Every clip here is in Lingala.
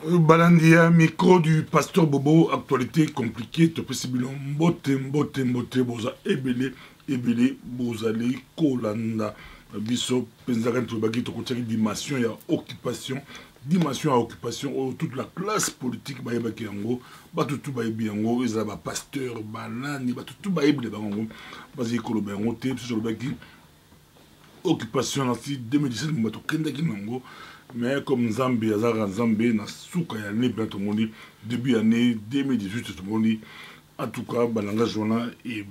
Balandia, micro du pasteur Bobo, actualité compliquée, te possible mbote, boza, ebele, bozali, kolanda, biso, penzaran, tobaki, tokotaki, dimension, ya occupation, toute la classe politique, baïbaki yango, batutu baïbi yango, ils ont pasteur, balani, batutu baïbi yango, basi koloba yango, te, sur le baki, occupation, en 2017, mbato kendaki yango, mais comme Zambie, Azara Zambie, na souka ya ne bien tout le monde, début année 2018, tout le monde, en tout cas, Balanga Joana et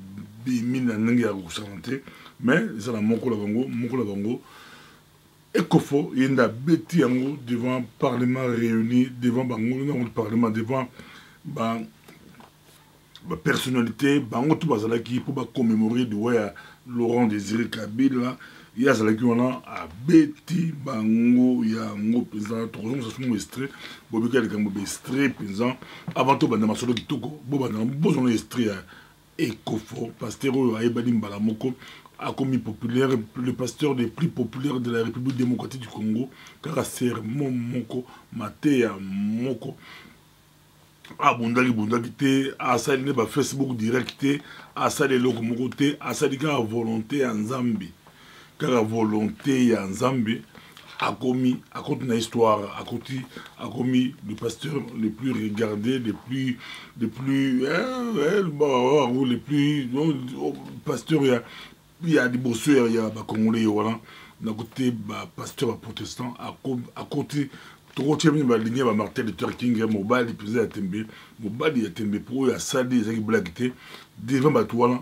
Bimina Nengi a représenté, mais ils ont la Moko Labango, Ekofo, il y a bêti devant le Parlement réuni, devant le Parlement, devant la personnalité, Bango tout bazalaki pour commémorer de Laurent Désiré Kabila. Il y a des gens qui ont bêti, bango, il y a un président, tout le monde s'est extrait, Bobika est un extrait, président, avant tout, dans ma solo qui toko, besoin d'extrait Ekofo, pasteur Aïbadim Balamoko, a commis populaire, le pasteur des plus populaires de la République démocratique du Congo, Karaser Momoko, Matea Moko, Bundali te, a sali ba Facebook direct, a sali lokomoko te, a sali ka volonté en Zambie. Car la volonté en Zambie a commis une histoire, a commis le pasteur le plus regardé, le plus pasteur, il y a des bosseurs, il y a des Congolais, voilà, d'un côté, pasteur protestant, à côté, tout le monde a ligné Martin Luther King, Mobile, il faisait à Tembe, Mobile, il y a Tembe, pour y a Sadi, il y a Blaguité, devant Batouala,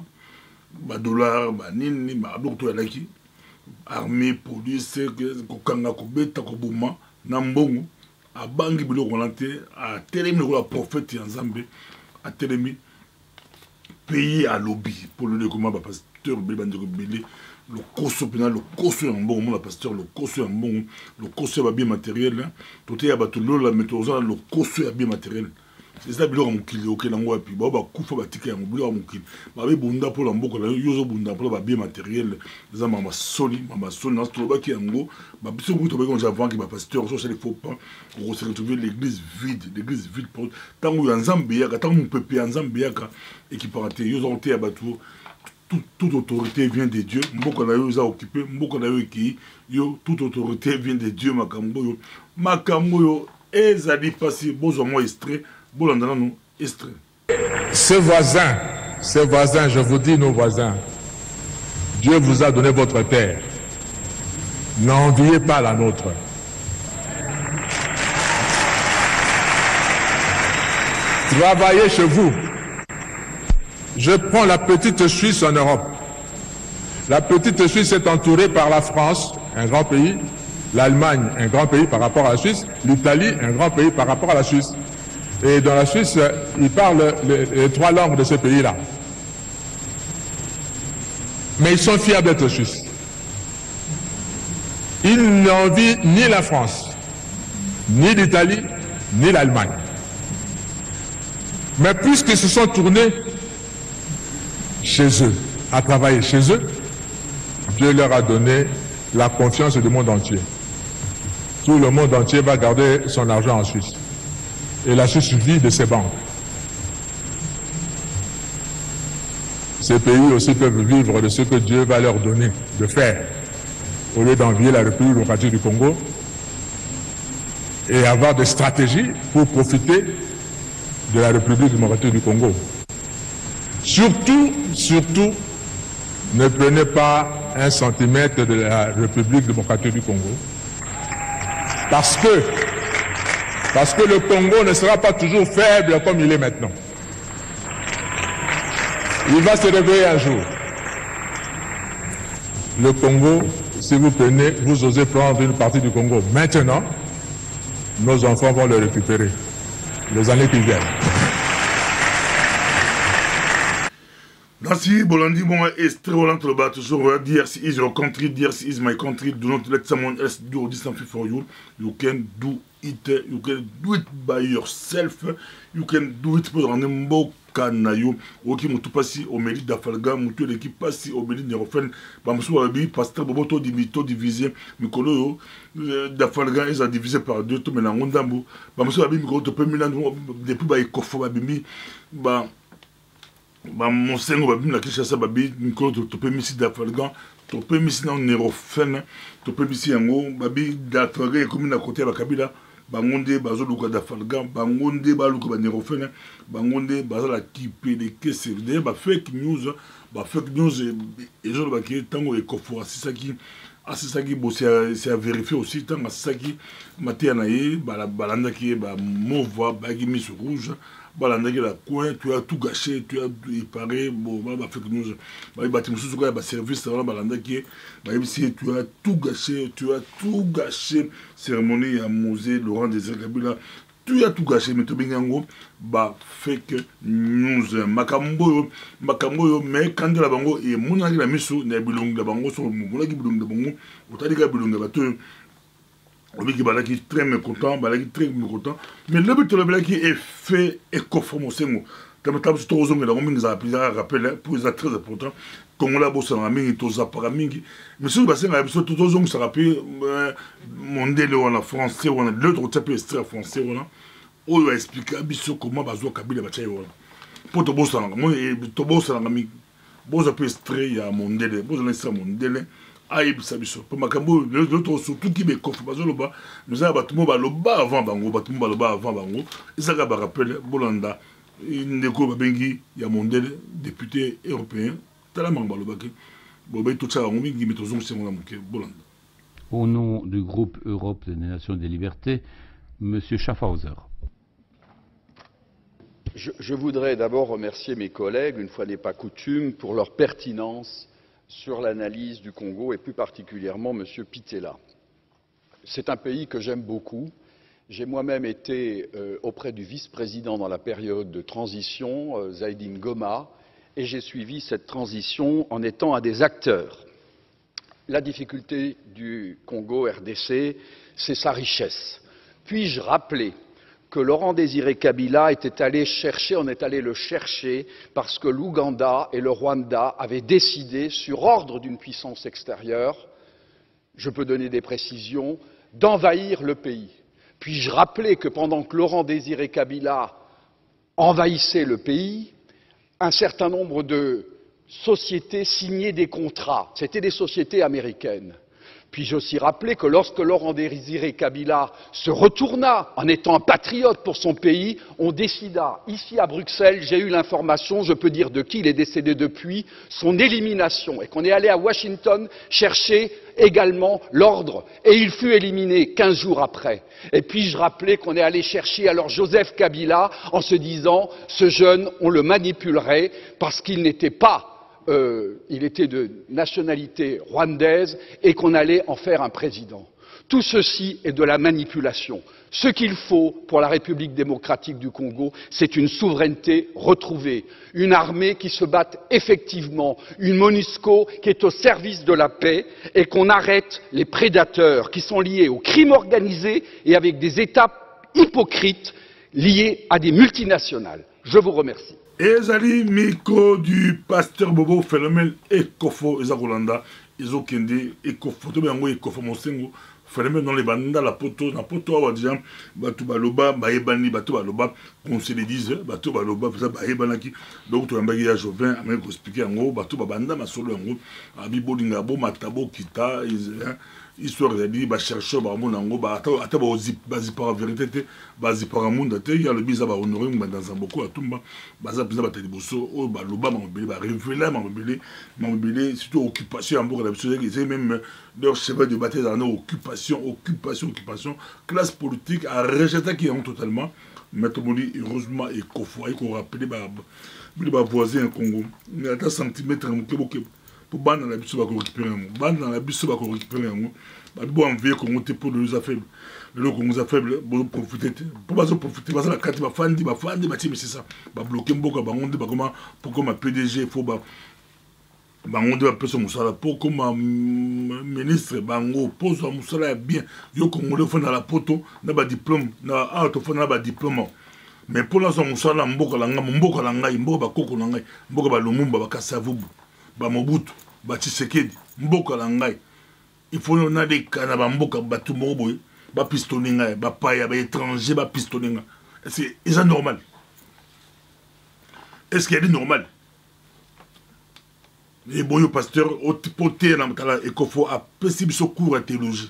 dollar, nini, docteur Laki. Armée, police, kokanga kobeta koboma na mbongo abangi biloko nante a telemi la prophète en Zambie a telemi pays à lobby pour le comment ba pasteur Belbandeko Belé le koso pena le koso en mbongo la pasteur le koso en mbongo le koso ba bien matériel tout ya ba tout la méthode le koso ya bien matériel. C'est ça, biloko mukili ok nango wapi ba kufa batika yango biloko mukili ba be bunda pour la mboko la yozo bunda pour ba bien matériel za mama soli na toloba ki yango ba biso buto ba konja avant ki ba pasteur so c'est faut pas on se retrouver l'église vide pour tango ya Nzambe ya tango pepe ya Nzambe ya ka équiparité yozo te ya batu toute autorité vient de Dieu mboko na yo za occupé mboko na yo ki yo toute autorité vient de Dieu makambo yo ezali pasi bozo mo extrait. Ces voisins, je vous dis nos voisins, Dieu vous a donné votre terre. N'enviez pas la nôtre. Travaillez chez vous. Je prends la petite Suisse en Europe. La petite Suisse est entourée par la France, un grand pays, l'Allemagne, un grand pays par rapport à la Suisse, l'Italie, un grand pays par rapport à la Suisse. Et dans la Suisse, ils parlent les trois langues de ce pays-là. Mais ils sont fiers d'être Suisses. Ils n'envient ni la France, ni l'Italie, ni l'Allemagne. Mais puisqu'ils se sont tournés chez eux, à travailler chez eux, Dieu leur a donné la confiance du monde entier. Tout le monde entier va garder son argent en Suisse. Et la Suisse vit de ses banques. Ces pays aussi peuvent vivre de ce que Dieu va leur donner de faire, au lieu d'envier la République démocratique du Congo et avoir des stratégies pour profiter de la République démocratique du Congo. Surtout, ne prenez pas un centimètre de la République démocratique du Congo, parce que le Congo ne sera pas toujours faible comme il est maintenant. Il va se réveiller un jour. Le Congo, si vous osez prendre une partie du Congo maintenant, nos enfants vont le récupérer les années qui viennent. Merci, Bolandi, bon, extrait Roland Toloba, toujours, DRC is your country, DRC is my country, do not let someone else do this something for you. You can do it by yourself, you can do it pour un Kanayo, Oki Moutupasi, Omeli Dafalga, Moutou l'équipe Passi, Omeli Nerofen, Bamsou Abi, Pasteur Boboto divisé, Mikolo, Dafalga, ils ont divisé par deux, tout maintenant, Ondambo, Bamsou Abi, Mikolo, Topé Milan, depuis Baïkofo, Babimi, Monsengo, Babim, la Kishasa, Babi, Mikolo, Topé Missi Dafalga, Topé Missi Nerofen, Topé Missi Yango, Babi, Dafalga, et comme il a côté à la Kabila, bangonde bazo luka dafalga bangonde baluka banerofene bangonde bazala kipeleke c'est ba fake news ezo ba ki tango ekofo asisaki bo c'est à vérifier aussi tango asisaki matia na ye balanda ki ba mova bagi mis rouge balanda ki la coin tu as tout gâché tu as il paraît bon ba fake news ba batimusu ko ba service balanda ki ba si tu as tout gâché cérémonie à Mosé Laurent Désiré Kabila tu as tout gâché mais to bingango ba fake news makambo mais quand la bango et mona la miso na bilong la bango so mona ki bilong la bango otali ka bilong ba to obi ki balaki très mécontent mais le but de qui est fait et conforme au sengo comme tu as tout zonga la mingi za plusieurs rappel pour ça très important comme la bossa na mingi to za para mingi mais sur bassin la biso tout zonga ça rappelle mondele on a français on a l'autre type extrait français on a on va expliquer biso comment bazo Kabila bachaye on pour to bossa na moi to bossa na mingi bossa peu extrait ya mondele bossa na mondele aïe biso pour makambo l'autre surtout qui me confie bazo loba nous a batumo ba loba avant bango ça ga ba rappel bolanda ndeko babengi ya mondele député européen talamang balobaki bobay tout ça ngi mitozong sengo na muke bolanda. Au nom du groupe Europe des Nations des Libertés, monsieur Schaffhauser. Je voudrais d'abord remercier mes collègues, une fois n'est pas coutume, pour leur pertinence sur l'analyse du Congo et plus particulièrement M. Pittella. C'est un pays que j'aime beaucoup. J'ai moi-même été auprès du vice-président dans la période de transition, Zaïdine Goma, et j'ai suivi cette transition en étant un des acteurs. La difficulté du Congo RDC, c'est sa richesse. Puis-je rappeler que Laurent Désiré Kabila on est allé le chercher parce que l'Ouganda et le Rwanda avaient décidé, sur ordre d'une puissance extérieure, je peux donner des précisions, d'envahir le pays. Puis-je rappeler que pendant que Laurent Désiré Kabila envahissait le pays, un certain nombre de sociétés signaient des contrats. C'étaient des sociétés américaines. Puis-je aussi rappeler que lorsque Laurent Désiré Kabila se retourna en étant un patriote pour son pays, on décida, ici à Bruxelles, j'ai eu l'information, je peux dire de qui il est décédé depuis, son élimination, et qu'on est allé à Washington chercher également l'ordre, et il fut éliminé 15 jours après. Et puis-je rappeler qu'on est allé chercher alors Joseph Kabila en se disant, ce jeune, on le manipulerait parce qu'il n'était pas il était de nationalité rwandaise et qu'on allait en faire un président. Tout ceci est de la manipulation. Ce qu'il faut pour la République démocratique du Congo, c'est une souveraineté retrouvée, une armée qui se batte effectivement, une MONUSCO qui est au service de la paix et qu'on arrête les prédateurs qui sont liés au crime organisé et avec des États hypocrites liés à des multinationales. Je vous remercie. Ezali miko du pasteur Bobo phénomène ekofo ezakolanda ezokende ekofo to bango ekofo mosengo phénomène dans les bandes la poto na poto wa déjà batu baloba baebani batu baloba qu'on se le dise batu baloba ça baebanaki donc to yambaki ya Jovin amé ko expliquer ngo batu babanda masolo ngo abibolinga bo matabo kita histoire de dire ba chercheur ba mon ngo ba ata ba zipa la vérité ba zipa monde te ya le biza ba honorer dans un beaucoup atumba baza biza ba teli boso o ba loba mambele ba révéler mambele surtout occupation en bourg d'habitude c'est même leur cheval de bataille dans occupation classe politique a rejeté qui ont totalement Matomoli heureusement et Kofo et qu'on rappelle ba voisin Congo mais à centimètre pour ban dans la biso ba ko récupérer ban dans la biso ba ko récupérer ba bo envoyer Congo te pour les affaires le Congo affaires pour profiter pour pas profiter parce la carte ba fandi ba mais c'est ça ba bloquer mboka ba onde ba comment pour comme PDG faut ba bango de personne musala pour comme ministre bango pose musala bien yo Congo le fond dans la poto na ba diplôme na auto fond na ba diplôme mais pour l'instant mosala mboka la ngai mboka bakoko na ngai mboka ba Lumumba ba Kasavubu ba Mobutu ba Tshisekedi mboka la ngai il faut na des kana ba mboka batu moko boye ba pistonner ngai ba paya ba étranger ba pistonner ngai est-ce normal? Est-ce qu'il est normal? Les bons pasteurs au poté na mtala ekofo a possible cours à théologie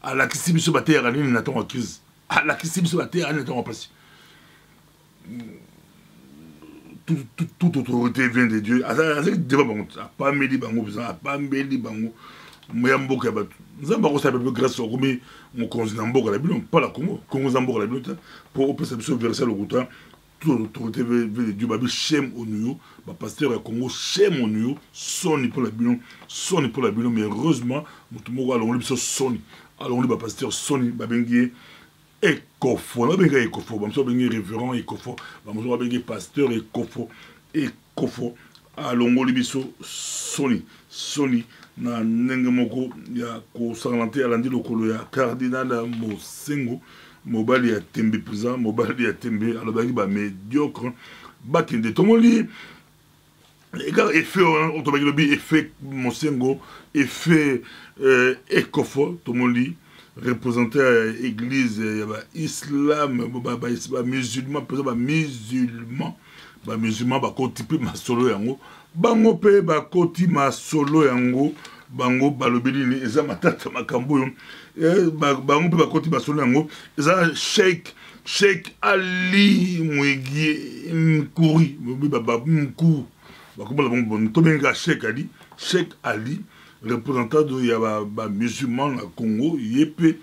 à la kisibiso ba terre ni na ton crise à la kisibiso ba terre ni na ton place. Toute autorité vient de Dieu. Pas Meli Bango, pas Meli Bango. Moyambo Kabatu. Nous avons reçu un peu grâce au Roumi, mon conseiller Namboka la Bible, pas la Congo, Congo Zamboka la Bible, pour perception verser le routin. Toute autorité vient de Dieu, Babi Shem Onuyo, pasteur à Congo, Shem Onuyo, Sony pour la Bible, Sony pour la Bible, mais heureusement, nous allons lui Sony. Alors, lui, pasteur Sony, Babengi. Ekofo, on a bien Ekofo, on a bien révérend Ekofo, on a bien pasteur Ekofo, à Longo Libiso, Sony, na Nengamoko, ya ko sanglante alandi lokolo ya cardinal Mosengo, mobali ya tembe prison, mobali ya tembe, alobaki ba médiocre, bakende tomoli, égard effet, autobaki lobi effet Mosengo, effet Ekofo, tomoli, représenté à l'église islam musulman musulman bakoti pe masolo yango bango pe bakoti masolo yango bango balobeli ni eza matata makambo yo bango pe bakoti masolo yango eza Sheikh Ali Mwegi Mkuri Mkou bakobola bongo to benga Sheikh Ali représentant de yaba musulman na Congo yepe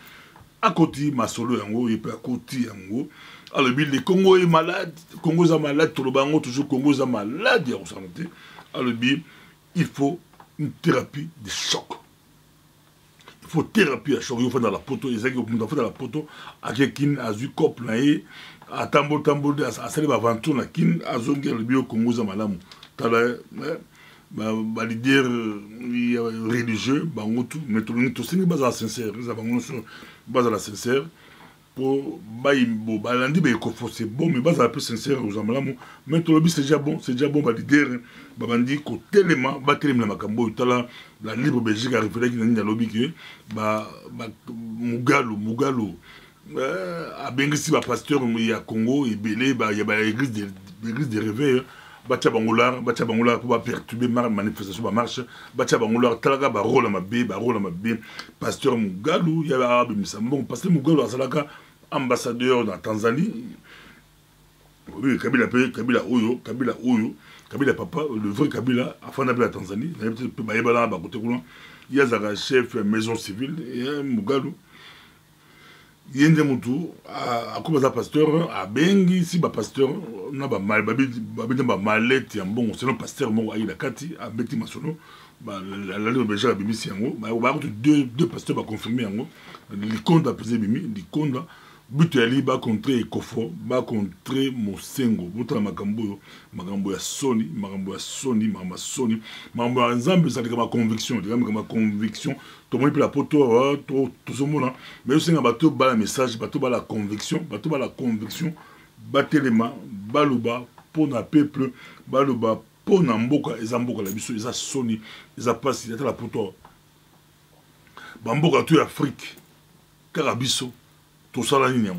à côté masolo yango yepe à côté yango alors le Congo est malade, Congo est malade, tout le bango toujours Congo est malade ya santé alors il faut une thérapie de choc. Il faut thérapie à choc, il faut dans la poto, il faut dans la poto à quelqu'un a eu couple naé à tambo à salir aventure na kin a zonga le bio Congo est malade tala leader religieux, mais tout le monde base à sincère, base à la sincère, pour baïbo, balandi, c'est bon, mais base à la plus sincère, aux amalamo, mais tout le monde c'est déjà bon, leader, babandi, côté l'élément, batterie la macambo, la libre Belgique a référé qu'il y a lobby que, Mugalo, a Bengisi, pasteur, il y a Congo, et Belé, il y a l'église des réveils. Batia Bangolar pour perturber ma manifestation, ma marche. Batia Bangolar, Talaga, Barola Mabé, pasteur Mugalou, il y a bon, pasteur Mugalou, Asalaka, ambassadeur dans Tanzanie. Oui, Kabila Oyo, Kabila Papa, le vrai Kabila, afin d'appeler la Tanzanie. Il y a un chef maison civile, et Mugalou. Yende mutu a comme ça pasteur a bengi si ba pasteur na ba mal babi ba malette bon c'est le pasteur mo ayi la kati a beti masono ba la beja bibi si yango ba deux pasteurs ba confirmer yango li konda pesé bimi li konda but ali ba contre Ekofo ba contre Mosengo buta makambo ya Sony makambo ya nzambe ça ma conviction tout le monde peut la poto tout ce monde mais aussi un bateau bas la message bateau bas la conviction batelema baluba pour na peuple baluba pour na mboka ezamboka la biso eza Sony eza pasi la poto bamboka tout Afrique karabiso tout ça la ligne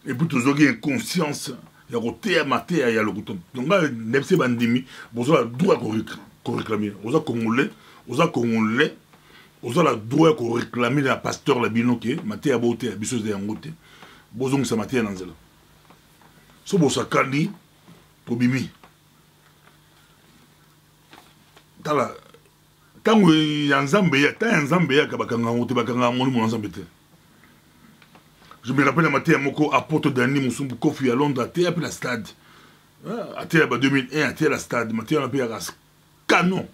et puis toujours une conscience ya koteya mateya ya lokuto donc nepse bandimi bozo droit ko réclamer oza congolais oza la droit ko réclamer la pasteur la binoke mateya bote ya biso de yangote bozo ngisa mateya na nzela so bosa kandi to bimi tala tango ya nzambe ya kabakanga ngote bakanga moni mo nzambe te. Je me rappelle à Matéa Moko, apôtre Dani Moussumbu Kofi à Londres, à Théa, puis la stade. À Théa, 2001, à Théa, la stade. Matéa, on a payé à canon.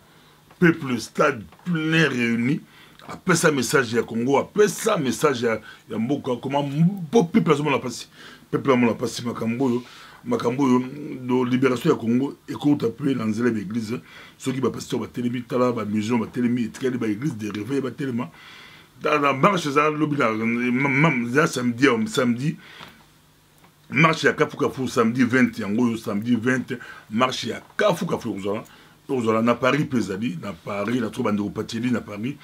Peuple, stade plein réuni. Après ça, message à Congo, après ça, message à Mboka. Comment peuple a la passé. Peuple a la passé, Makambo, de libération à Congo, écoute après dans l'église. Ceux qui va passer au télémi, tala, la maison, la télémi, et qui va l'église, des réveils, va tellement. Dans la marche, samedi, marche à Kafukafu samedi 20 yango samedi 20 marche à Kafukafu aux na Paris pesali na Paris la troupe de Patili na Paris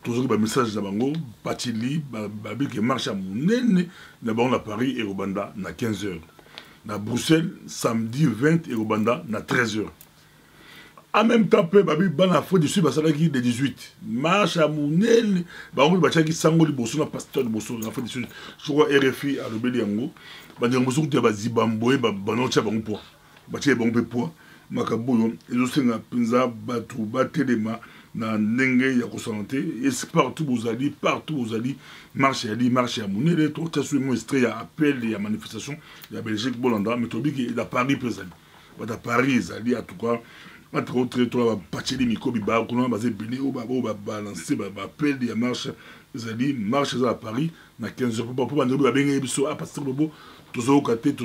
toujours un message na bango Patili babi que marche à monene na bango na Paris et Rwanda na 15h na Bruxelles samedi 20 et Rwanda na 13h. En même temps, babi bana fo dessus basalaki de 18 marche à monene bango bachaki sango liboso na pasteur liboso na fo dessus je crois RFI à lobeli yango bango mosu te bazibamboye banoncha bango po batie bango po makaboyo ezosenga pinza batu batelema na ndenge ya kosanté et partout vous allez marche à monene to ta sur montrer ya appel ya manifestation ya Belgique Bolanda mais to biki da Paris pesali ba Paris ali en tout cas entre autres toi Pateli Mikobi ba kuna bazé bini ou ba balancer ba appel ya marche marche à Paris na 15h pour ba ndobi ba benga biso a passer bobo toujours côté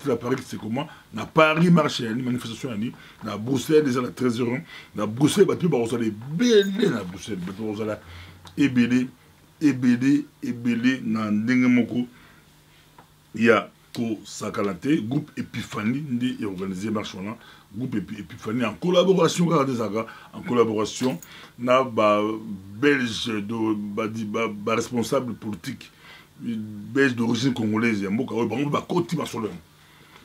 la Paris c'est comment na Paris marche ya manifestation ani na Bruxelles déjà à 13h na Bruxelles ba tu ba osala belé na Bruxelles ba tu osala ebélé na ndenge moko ya ko sakalate groupe Epiphanie ndi organisé marche wana groupe Epiphanie en collaboration na ba belge de responsable politique belge d'origine congolaise ya mboka oyo bango bakoti masolo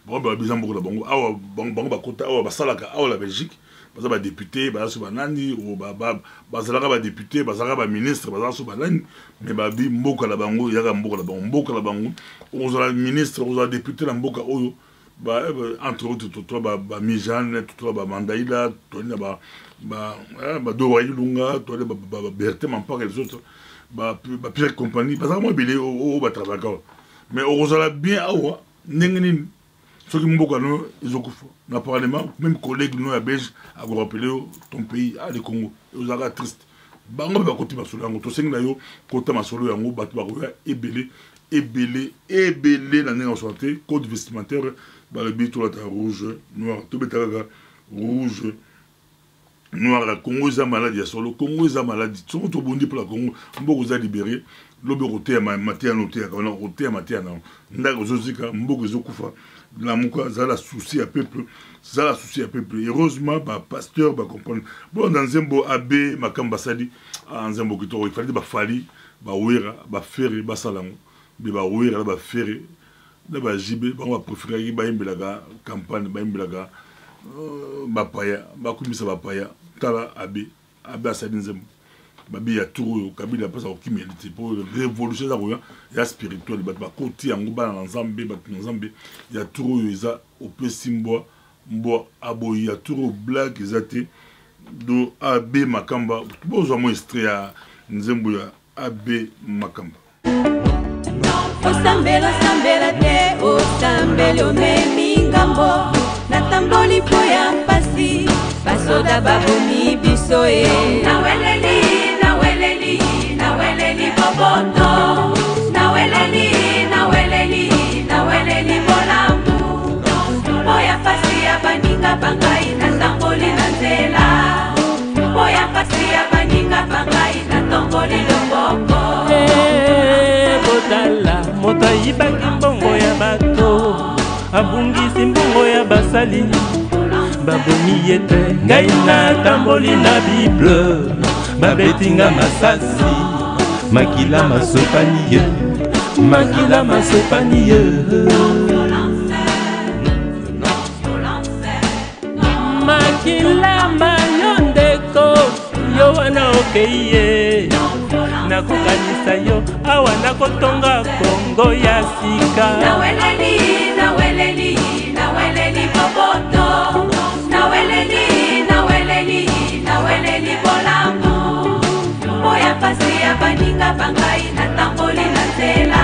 bango babisa mboka na bango awa bango bakota awa basalaka awa la Belgique baza ba député baza so banani o bazalaka ba député bazalaka ba ministre baza so banani mais babi mboka la bango yaka mboka la bango ozala ministre ozala député la mboka oyo entre autres toi ba Mijane toi ba Mandaïla toi ba Dora Ilunga toi ba Berthe Mampaka les autres ba Pierre compagnie parce que moi belé au ba travailler mais ozala bien awa ndengeni ceux qui mboka no izokufa na parlement même collègue no ya belge a go rappeler ton pays a le Congo ozala triste bango ba koti masolo yango to sengi na yo kota masolo yango batu ba ko ebélé na nena santé code vestimentaire ba le bito la rouge noir to betaka rouge noir la Congo za maladie solo Congo za maladie to to bondi pour la Congo mboko za libéré lobe roté ya matia noté ka na roté ya matia na ndako zozika mboko zokufa la muka za la souci à peuple heureusement ba pasteur ba comprendre bon dans Nzembo abbé Makamba Sali en Nzembo kito il fallait ba fali ba wera ba ferre ba salango ba wera ba ferre da ba jibe ba va préférer ba imbelaga campagne ba imbelaga ba paya ba kumisa ba paya tala abbé Sali Nzembo babi ya turu kabila pasa ko kimélité pour révolution za ko ya spirituel ba koti yango ba na Nzambe ba Nzambe ya turu eza opesimbo mbo aboyi ya turu black ezate do abbé Makamba bozo mo extrait ya Nzembo ya abbé Makamba Osambela te osambelo memingambo natamboli po ya mpasi basoda babomi biso e naweleli boboto naweleli bolambu boya pasi ya baninga bangai natamboli na nzela boya pasi ya baninga bangai natamboli loboko botala moto ayibaki mbongo ya bato abungisi mbongo ya basali babomi yete ngai natamboli na bible babetinga masasi makila masopani ye makila mayondeko yo wana okeye nakokanisa yo awa nakotonga Kongo ya sika naweleli boboto naweleli bolambu boya pasi ya baninga bangai natamboli na nzela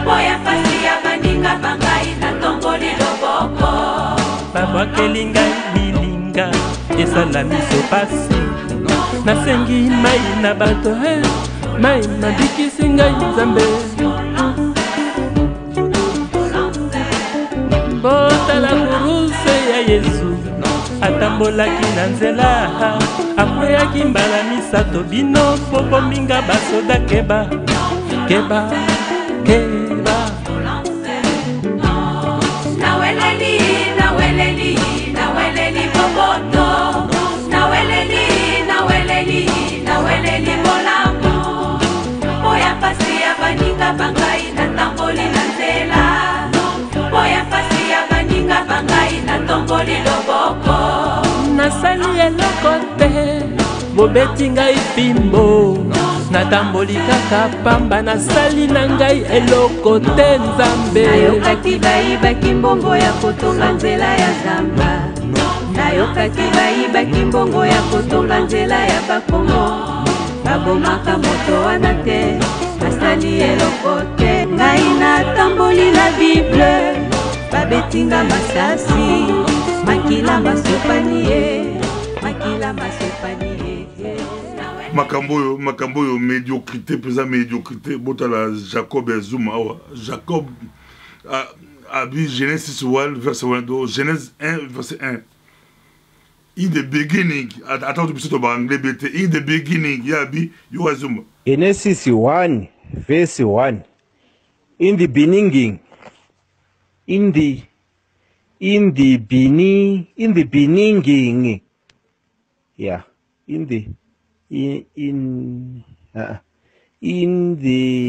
boya pasi ya baninga bangai natamboli loboko babwakeli ngai bilinga esala miso pasi nasengi mai na bato mai mabikisi ngai Nzambe botala kuruse ya Yesu atambolaki na nzela akweyaki mbala misato bino po bominga basoda keba loboto naweleli naweleli naweleli bolamu oya pasi ya baninga bangai na tamboli na nzela oya pasi ya baninga bangai na tomboli loboko nasali eloko te bobeti ngai fimbo natamboli kaka pamba nasali na ngai eloko te nzambe nayokaki bayibaki mbongo ya kotonga nzela ya zamba nayokaki bayibaki mbongo ya kotonga nzela ya bakongo babomaka moto wana te nasali eloko te ngai natamboli na bible babetinga masasi makila masopani ye makila masopani ye makambo oyo médiocrité mpenza médiocrité botala Jacob ya Zuma awa Jacob abi Genèse 6 verset 1 Genèse 1 verset 1 in the beginning attends tu biso ba anglais bete in the beginning ya abi yo Zuma Genesis 1 verse 1 in the beginning in the beginning yeah in the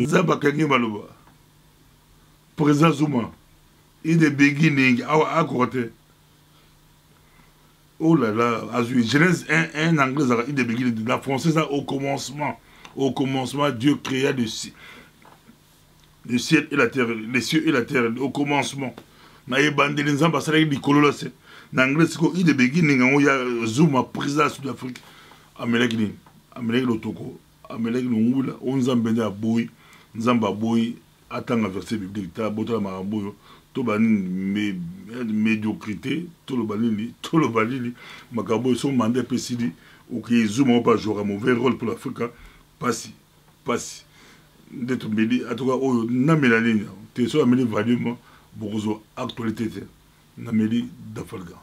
Zaba kangi maluba Président Zuma in the beginning à côté oh là là azui Genèse 1 anglais in the beginning la française au commencement Dieu créa le ciel et la terre les cieux et la terre au commencement na yebandeli nzamba salaki likolo la se na anglais siko in the beginning ngo ya Zuma président Sud-Afrique amelaki nini amelaki lotoko amelaki ngula onzambe nda boy nzamba boy atanga verset biblique ta botala maramboyo to bani médiocrité to lo balili makambo so mandé pesidi ou qui Zuma pas jouer un mauvais rôle pour l'Afrique passi d'être médi en tout cas oh na melanine te so ameli valuement bozo actualité na meli d'Afalga